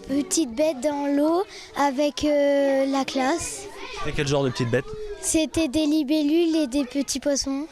petites bêtes dans l'eau avec la classe. Et quel genre de petites bêtes? C'était des libellules et des petits poissons.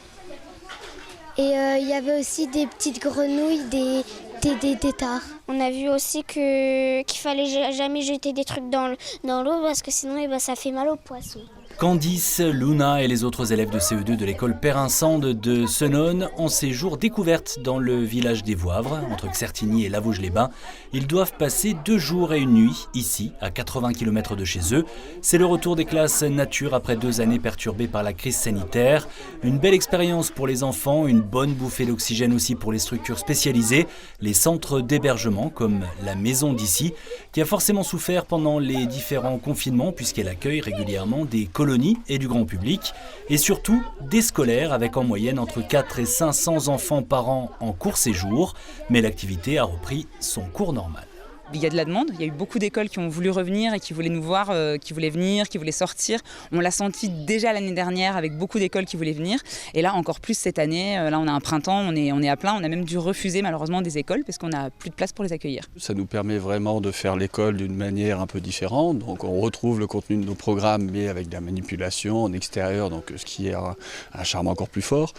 Et il y avait aussi des petites grenouilles, des têtards. On a vu aussi qu'il fallait jamais jeter des trucs dans l'eau parce que sinon ça fait mal aux poissons. Candice, Luna et les autres élèves de CE2 de l'école Père-Insande de Senones ont séjour découverte dans le village des Voivres, entre Certigny et Lavouge-les-Bains. Ils doivent passer 2 jours et une nuit, ici, à 80 km de chez eux. C'est le retour des classes nature après 2 années perturbées par la crise sanitaire. Une belle expérience pour les enfants, une bonne bouffée d'oxygène aussi pour les structures spécialisées, les centres d'hébergement comme la maison d'ici, qui a forcément souffert pendant les différents confinements puisqu'elle accueille régulièrement des colonies et du grand public, et surtout des scolaires avec en moyenne entre 4 et 500 enfants par an en court séjour, mais l'activité a repris son cours normal. Il y a de la demande, il y a eu beaucoup d'écoles qui ont voulu revenir et qui voulaient nous voir, qui voulaient venir, qui voulaient sortir. On l'a senti déjà l'année dernière avec beaucoup d'écoles qui voulaient venir. Et là, encore plus cette année, là on a un printemps, on est à plein. On a même dû refuser malheureusement des écoles parce qu'on n'a plus de place pour les accueillir. Ça nous permet vraiment de faire l'école d'une manière un peu différente. Donc on retrouve le contenu de nos programmes mais avec de la manipulation en extérieur, donc ce qui est un charme encore plus fort.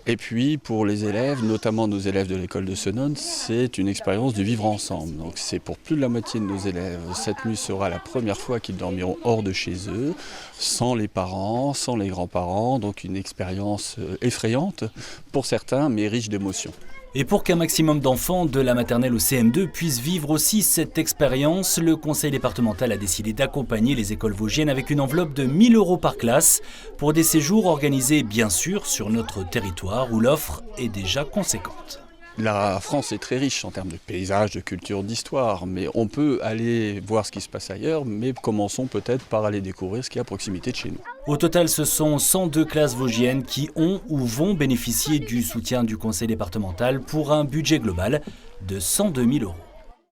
Et puis pour les élèves, notamment nos élèves de l'école de Senones, c'est une expérience du vivre ensemble. Donc c'est pour plus de la moitié de nos élèves. Cette nuit sera la première fois qu'ils dormiront hors de chez eux, sans les parents, sans les grands-parents. Donc une expérience effrayante pour certains, mais riche d'émotions. Et pour qu'un maximum d'enfants de la maternelle au CM2 puissent vivre aussi cette expérience, le conseil départemental a décidé d'accompagner les écoles vosgiennes avec une enveloppe de 1 000 € par classe pour des séjours organisés bien sûr sur notre territoire où l'offre est déjà conséquente. La France est très riche en termes de paysages, de culture, d'histoire, mais on peut aller voir ce qui se passe ailleurs, mais commençons peut-être par aller découvrir ce qui est à proximité de chez nous. Au total, ce sont 102 classes vosgiennes qui ont ou vont bénéficier du soutien du conseil départemental pour un budget global de 102 000 €.